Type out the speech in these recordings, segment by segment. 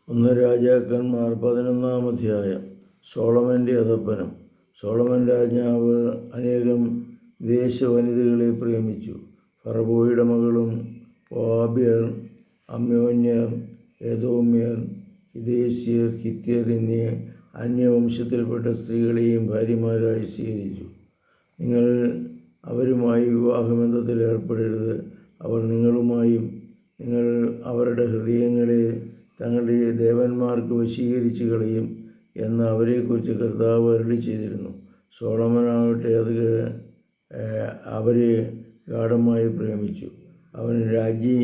ഒന്ന് രാജാക്കന്മാർ 11-ാം അധ്യായം. സോളമൻ്റെ അധപ്പതനം. സോളമൻ രാജാവ് അനേകം വിദേശവനിതകളെ പ്രേമിച്ചു. ഫറവോയുടെ മകളും മോവാബ്യർ, അമ്മോന്യർ, ഏദോമ്യർ, ഹിദ്ദേസ്യർ, ഹിത്യർ എന്നീ അന്യവംശത്തിൽപ്പെട്ട സ്ത്രീകളെയും ഭാര്യമാരായി സ്വീകരിച്ചു. നിങ്ങൾ അവരുമായി വിവാഹബന്ധത്തിൽ ഏർപ്പെടരുത്. അവർ നിങ്ങളുമായും നിങ്ങൾ അവരുടെ ഹൃദയങ്ങളെ തങ്ങളുടെ ദേവന്മാർക്ക് വശീകരിച്ച് കളയും എന്ന് അവരെക്കുറിച്ച് കർത്താവ് അരുളി ചെയ്തിരുന്നു. സോളമനാവട്ടെ അവരെ ഗാഢമായി പ്രേമിച്ചു. അവന് രാജ്ഞി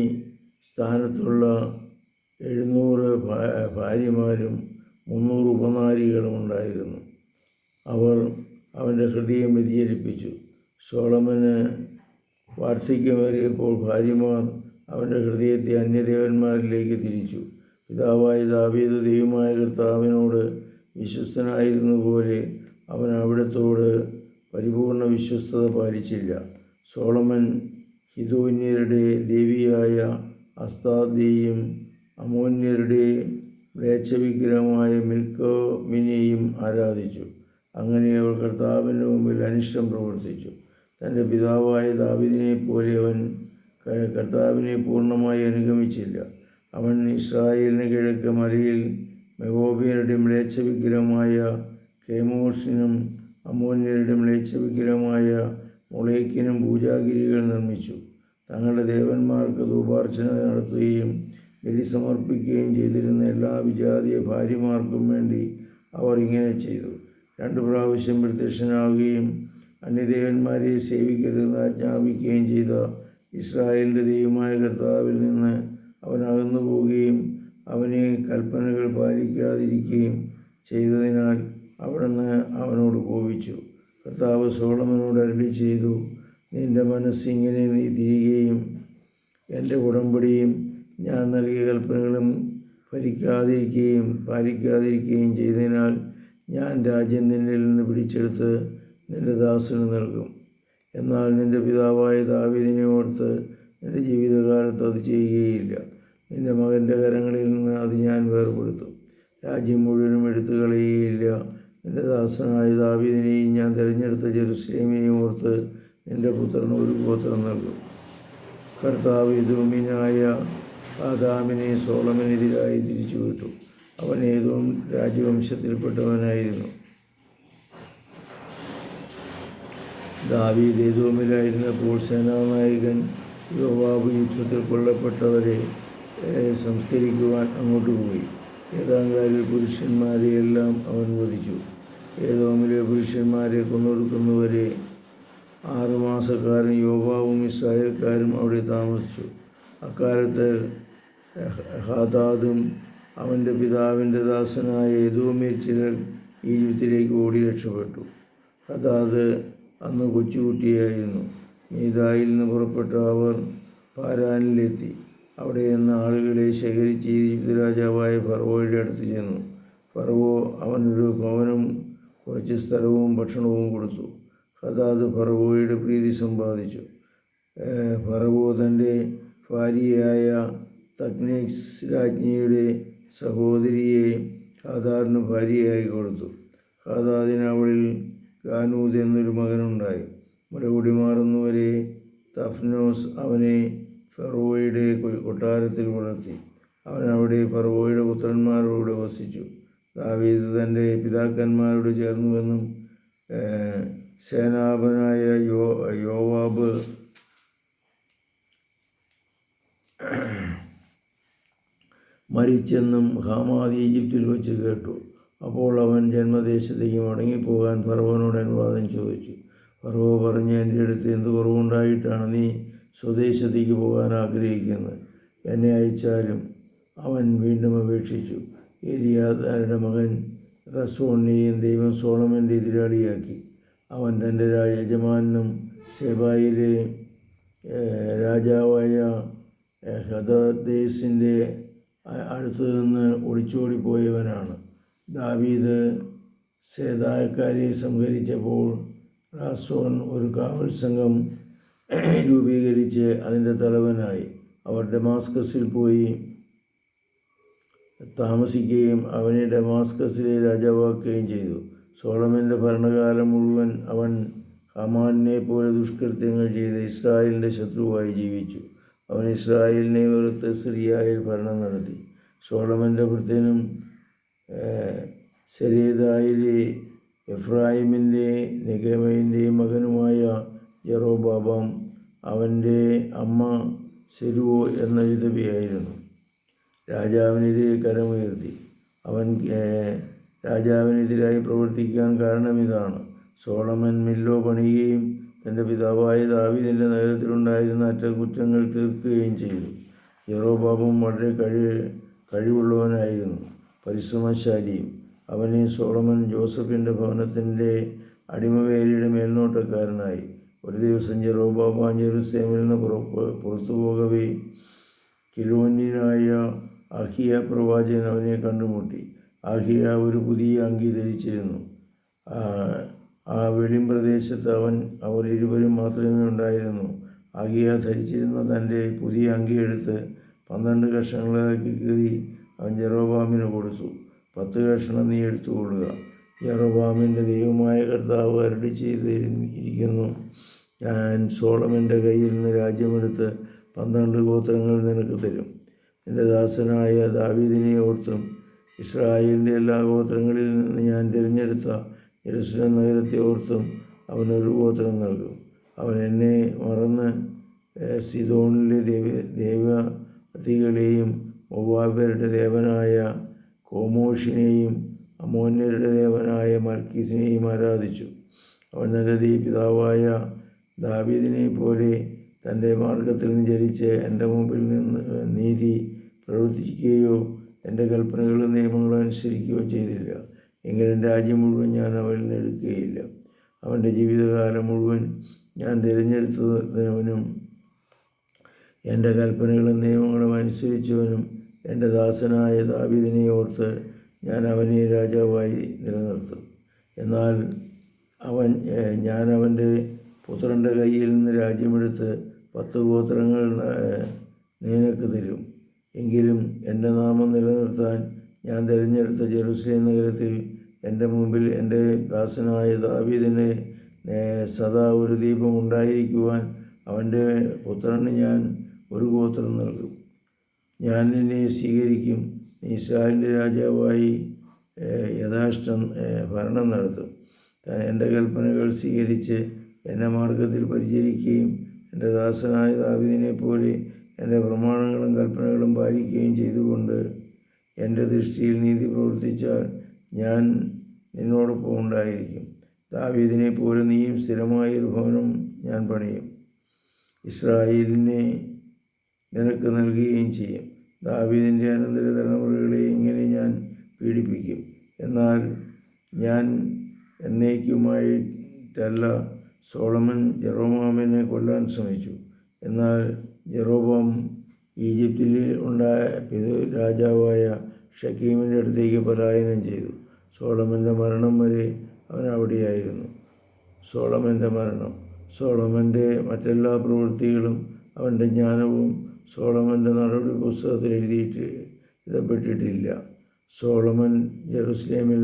സ്ഥാനത്തുള്ള 700 ഭാര്യമാരും 300 ഉപനാരികളും ഉണ്ടായിരുന്നു. അവർ അവൻ്റെ ഹൃദയം വ്യതിചലിപ്പിച്ചു. സോളമന് വാർദ്ധക്യമേറിയപ്പോൾ ഭാര്യമാർ അവൻ്റെ ഹൃദയത്തെ അന്യദേവന്മാരിലേക്ക് തിരിച്ചു. പിതാവായ ദാവീദ് ദൈവമായ കർത്താവിനോട് വിശ്വസ്തനായിരുന്നതുപോലെ അവൻ അവിടുത്തോട് പരിപൂർണ വിശ്വസ്തത പാലിച്ചില്ല. സോളമൻ ഹിദോന്യരുടെ ദേവിയായ അസ്താദിയെയും അമോന്യരുടെ മ്ലേച്ഛവിഗ്രഹമായ മിൽക്കോമിനെയും ആരാധിച്ചു. അങ്ങനെ അവർ കർത്താവിൻ്റെ മുമ്പിൽ അനിഷ്ടം പ്രവർത്തിച്ചു. തൻ്റെ പിതാവായ ദാവീദിനെ പോലെ അവൻ കർത്താവിനെ പൂർണ്ണമായി അനുഗമിച്ചില്ല. അവൻ ഇസ്രായേലിന് കിഴക്ക് മലയിൽ മെഗോബിയരുടെ മ്ലേച്ഛവിഗ്രഹമായ കേമോഷിനും അമോന്യരുടെ മ്ലേച്ഛവിഗ്രഹമായ മൊളേക്കിനും പൂജാഗിരികൾ നിർമ്മിച്ചു. തങ്ങളുടെ ദേവന്മാർക്ക് ധൂപാർച്ചന നടത്തുകയും ബലി സമർപ്പിക്കുകയും ചെയ്തിരുന്ന എല്ലാ വിജാതീയ ഭാര്യമാർക്കും വേണ്ടി അവർ ഇങ്ങനെ ചെയ്തു. 2 പ്രാവശ്യം പ്രത്യക്ഷനാവുകയും അന്യദേവന്മാരെ സേവിക്കരുതെന്ന് ആജ്ഞാപിക്കുകയും ചെയ്ത ഇസ്രായേലിൻ്റെ ദൈവമായ കർത്താവിൽ നിന്ന് അവൻ അകന്നു പോവുകയും അവനെ കൽപ്പനകൾ പാലിക്കാതിരിക്കുകയും ചെയ്തതിനാൽ അവിടുന്ന് അവനോട് കോപിച്ചു. കർത്താവ് സോളമനോട് അരുളി ചെയ്തു, നിന്റെ മനസ്സിങ്ങനെ നീ തിരികെയും എൻ്റെ ഉടമ്പടിയും ഞാൻ നൽകിയ കൽപ്പനകളും പാലിക്കാതിരിക്കുകയും ചെയ്തതിനാൽ ഞാൻ രാജ്യം നിന്നിൽ നിന്ന് പിടിച്ചെടുത്ത് നിന്റെ ദാസന് നൽകും. എന്നാൽ നിന്റെ പിതാവായ ദാവീദിനെ ഓർത്ത് നിന്റെ ജീവിതകാലത്ത് അത് ചെയ്യുകയില്ല. നിന്റെ മകൻ്റെ കരങ്ങളിൽ നിന്ന് അത് ഞാൻ വേർപെടുത്തും. രാജ്യം മുഴുവനും എടുത്തു കളയുകയില്ല. നിന്റെ ദാസനായ ദാവീദിനെയും ഞാൻ തിരഞ്ഞെടുത്ത ജെറുസലേമിനെയും ഓർത്ത് നിന്റെ പുത്രന് ഒരു ഗോത്രം നൽകും. കർത്താവ് എദോമ്യനായ ആദാമിനെ സോളമനെതിരായി തിരിച്ചുവിട്ടു. അവൻ ഏദോം രാജവംശത്തിൽപ്പെട്ടവനായിരുന്നു. ദാവീദ് ഏദോമിലായിരുന്നപ്പോൾ സേനാനായകൻ യോവാബ് യുദ്ധത്തിൽ കൊല്ലപ്പെട്ടവരെ സംസ്കരിക്കുവാൻ അങ്ങോട്ട് പോയി. ഏതാങ്കാരിൽ പുരുഷന്മാരെയെല്ലാം അവൻ വധിച്ചു. ഏദോമിലെ പുരുഷന്മാരെ കൊന്നൊടുക്കുന്നവരെ 6 മാസക്കാരൻ യോവാബും ഇസ്രായേൽക്കാരും അവിടെ താമസിച്ചു. അക്കാലത്ത് ഹദാദും അവൻ്റെ പിതാവിൻ്റെ ദാസനായ ഏദോമ്യർ ചിലർ ഈജിപ്തിലേക്ക് ഓടി രക്ഷപ്പെട്ടു. ഹദാദ് അന്ന് കൊച്ചുകുട്ടിയായിരുന്നു. മീദായിൽ നിന്ന് പുറപ്പെട്ട അവർ പാരാനിലെത്തി. അവിടെ നിന്ന് ആളുകളെ ശേഖരിച്ച് ഈജിപ്ത് രാജാവായ ഫറവോയുടെ അടുത്ത് ചെന്നു. ഫറവോ അവനൊരു ഭവനം, കുറച്ച് സ്ഥലവും ഭക്ഷണവും കൊടുത്തു. ഹദാദ് ഫറവോയുടെ പ്രീതി സമ്പാദിച്ചു. ഫറവോ തൻ്റെ ഭാര്യയായ തക്നേസ് രാജ്ഞിയുടെ സഹോദരിയെ ഹദാദിന് ഭാര്യയായി കൊടുത്തു. ഹദാദിന് അവളിൽ ഗാനൂദ് എന്നൊരു മകനുണ്ടായി. മുലകുടി മാറുന്നവരെ തഫ്നോസ് അവനെ ഫറവോയുടെ കൊട്ടാരത്തിൽ വളർത്തി. അവൻ അവിടെ ഫറവോയുടെ പുത്രന്മാരോട് വസിച്ചു. ദാവീദ് തൻ്റെ പിതാക്കന്മാരോട് ചേർന്നുവെന്നും സേനാപനായ യോവാബ് മരിച്ചെന്നും ഹമാദ് ഈജിപ്തിൽ വെച്ച് കേട്ടു. അപ്പോൾ അവൻ ജന്മദേശത്തേക്ക് മടങ്ങിപ്പോകാൻ ഫറവോനോട് അനുവാദം ചോദിച്ചു. ഫറവോ പറഞ്ഞു, എൻ്റെ അടുത്ത് എന്ത് കുറവുണ്ടായിട്ടാണ് നീ സ്വദേശത്തേക്ക് പോകാൻ ആഗ്രഹിക്കുന്നത്? എന്നെ അയച്ചാലും. അവൻ വീണ്ടും അപേക്ഷിച്ചു. എലിയാദാരുടെ മകൻ റസോണിനെയും ദൈവം സോളമൻ്റെ എതിരാളിയാക്കി. അവൻ തൻ്റെ യജമാനും സെബായിലെ രാജാവായ ഹദദേസിൻ്റെ അടുത്തു നിന്ന് ഒളിച്ചോടിപ്പോയവനാണ്. ദാവീദ് സേദാക്കാരെ സംഹരിച്ചപ്പോൾ റാസോൻ ഒരു കാവൽ സംഘം രൂപീകരിച്ച് അതിൻ്റെ തലവനായി. അവർ ഡമാസ്കസിൽ പോയി താമസിക്കുകയും അവനെ ഡമാസ്കസിലെ രാജാവാക്കുകയും ചെയ്തു. സോളമൻ്റെ ഭരണകാലം മുഴുവൻ അവൻ ഹമാനെ പോലെ ദുഷ്കൃത്യങ്ങൾ ചെയ്ത് ഇസ്രായേലിൻ്റെ ശത്രുവായി ജീവിച്ചു. അവൻ ഇസ്രായേലിനെ വെറുത്ത് സിറിയയിൽ ഭരണം നടത്തി. സോളമൻ്റെ ഭൃത്യനും സെരേദായിലെ എഫ്രായിമിൻ്റെയും നെഗമയിൻ്റെയും മകനുമായ യെറോബാബാം അവൻ്റെ അമ്മ സെരുവോ എന്ന വിധവയായിരുന്നു. രാജാവിനെതിരെ കരമുയർത്തി. അവൻ രാജാവിനെതിരായി പ്രവർത്തിക്കാൻ കാരണം ഇതാണ്: സോളമൻ മില്ലോ പണിയുകയും തൻ്റെ പിതാവായ ദാവീദിൻ്റെ നഗരത്തിലുണ്ടായിരുന്ന അറ്റകുറ്റങ്ങൾ തീർക്കുകയും ചെയ്തു. യെറോബാബും വളരെ കഴിവുള്ളവനായിരുന്നു, പരിശ്രമശാലിയും. അവനെ സോളമൻ ജോസഫിൻ്റെ ഭവനത്തിൻ്റെ അടിമവേലയുടെ മേൽനോട്ടക്കാരനായി. ഒരു ദിവസം യെറോബാബാം ജെറുസലേമിൽ നിന്ന് പുറത്തു പോകവേ കിലോന്യനായ അഹിയ പ്രവാചകൻ അവനെ കണ്ടുമുട്ടി. അഹിയ ഒരു പുതിയ അങ്കി ധരിച്ചിരുന്നു. ആ വെളിമ്പ്രദേശത്ത് അവർ ഇരുവരും മാത്രമേ ഉണ്ടായിരുന്നു. അഹിയ ധരിച്ചിരുന്ന തൻ്റെ പുതിയ അങ്കി എടുത്ത് 12 കഷണങ്ങളാക്കി കീറി അവൻ യെറോബാമിന് കൊടുത്തു. 10 കഷണം നീ എടുത്തുകൊള്ളുക. യെറോബാമിൻ്റെ ദൈവമായ കർത്താവ് അരുളി ചെയ്തിരിക്കുന്നു: ഞാൻ സോളമൻ്റെ കയ്യിൽ നിന്ന് രാജ്യമെടുത്ത് 12 ഗോത്രങ്ങൾ നിനക്ക് തരും. എൻ്റെ ദാസനായ ദാവീദിനെ ഓർത്തും ഇസ്രായേലിൻ്റെ എല്ലാ ഗോത്രങ്ങളിൽ നിന്ന് ഞാൻ തിരഞ്ഞെടുത്ത യെരൂശലേം നഗരത്തെ ഓർത്തും അവനൊരു ഗോത്രം നൽകും. അവൻ എന്നെ മറന്ന് സിദോണിലെ ദേവതകളെയും മൊവാബ്യരുടെ ദേവനായ കോമോഷിനെയും അമ്മോന്യരുടെ ദേവനായ മൽക്കീസിനെയും ആരാധിച്ചു. അവൻ തൻ്റെ പിതാവായ ദാവീദിനെ പോലെ തൻ്റെ മാർഗത്തിൽ നിന്ന് ചരിച്ച് എൻ്റെ മുമ്പിൽ നിന്ന് നീതി പ്രവർത്തിക്കുകയോ എൻ്റെ കൽപ്പനകളും നിയമങ്ങളും അനുസരിക്കുകയോ ചെയ്തില്ല. എങ്കിലും രാജ്യം മുഴുവൻ ഞാൻ അവനിൽ നിന്ന് എടുക്കുകയില്ല. അവൻ്റെ ജീവിതകാലം മുഴുവൻ ഞാൻ തിരഞ്ഞെടുത്തവനും എൻ്റെ കൽപ്പനകളും നിയമങ്ങളും അനുസരിച്ചവനും എൻ്റെ ദാസനായ ദാവീദിനെ ഓർത്ത് ഞാൻ അവനെ രാജാവായി നിലനിർത്തും. എന്നാൽ ഞാൻ അവൻ്റെ പുത്രൻ്റെ കയ്യിൽ നിന്ന് രാജ്യമെടുത്ത് 10 ഗോത്രങ്ങൾ നിനക്ക് തരും. എങ്കിലും എൻ്റെ നാമം നിലനിർത്താൻ ഞാൻ തിരഞ്ഞെടുത്ത ജെറുസലേം നഗരത്തിൽ എൻ്റെ മുമ്പിൽ എൻ്റെ ദാസനായ ദാവീദിന് സദാ ഒരു ദീപം ഉണ്ടായിരിക്കുവാൻ അവൻ്റെ പുത്രന് ഞാൻ ഒരു ഗോത്രം നൽകും. ഞാൻ നിന്നെ സ്വീകരിക്കും. നീ ഇസ്രായേലിൻ്റെ രാജാവായി യഥാഷ്ഠം ഭരണം നടത്തും. എൻ്റെ കൽപ്പനകൾ സ്വീകരിച്ച് എൻ്റെ മാർഗത്തിൽ പരിചരിക്കുകയും എൻ്റെ ദാസനായ ദാവീദിനെ പോലെ എൻ്റെ പ്രമാണങ്ങളും കൽപ്പനകളും പാലിക്കുകയും ചെയ്തുകൊണ്ട് എൻ്റെ ദൃഷ്ടിയിൽ നീതി പ്രവർത്തിച്ചാൽ ഞാൻ നിന്നോടൊപ്പം ഉണ്ടായിരിക്കും. ദാവീദിനെ പോലെ നീയും സ്ഥിരമായൊരു ഭവനം ഞാൻ പണിയും. ഇസ്രായേലിനെ നിനക്ക് നൽകുകയും ചെയ്യും. ദാവീദിൻ്റെ അനന്തര തലമുറകളെ ഇങ്ങനെ ഞാൻ പീഡിപ്പിക്കും. എന്നാൽ ഞാൻ എന്നേക്കുമായിട്ടല്ല. സോളമൻ യെറോബാമിനെ കൊല്ലാൻ ശ്രമിച്ചു. എന്നാൽ യെറോബാം ഈജിപ്തിൽ രാജാവായ ഷക്കീമിൻ്റെ അടുത്തേക്ക് പലായനം ചെയ്തു. സോളമൻ്റെ മരണം വരെ അവൻ അവിടെയായിരുന്നു. സോളമൻ്റെ മരണം. സോളമൻ്റെ മറ്റെല്ലാ പ്രവൃത്തികളും അവൻ്റെ ജ്ഞാനവും സോളമൻ്റെ നടപടി പുസ്തകത്തിൽ എഴുതപ്പെട്ടിട്ടില്ല. സോളമൻ ജെറുസലേമിൽ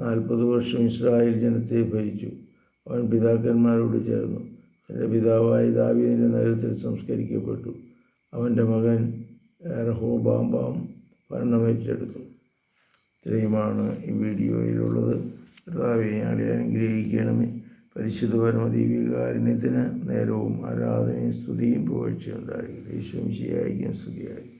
40 വർഷം ഇസ്രായേൽ ജനത്തെ ഭരിച്ചു. അവൻ പിതാക്കന്മാരോട് ചേർന്നു തൻ്റെ പിതാവായ ദാവീദിൻ്റെ നഗരത്തിൽ സംസ്കരിക്കപ്പെട്ടു. അവൻ്റെ മകൻ റഹോബാം ഭരണമേറ്റെടുത്തു. ഇത്രയുമാണ് ഈ വീഡിയോയിലുള്ളത്. കർത്താവേ, ഞങ്ങളെ അനുഗ്രഹിക്കണമേ. പരിശുദ്ധ പരമദിവ്യകാരുണ്യത്തിന് നേരവും ആരാധനയും സ്തുതിയും പുകഴ്ചയുണ്ടായിരിക്കും. യേശുവും മിശിഹായ്ക്കും സ്തുതിയായിരിക്കും.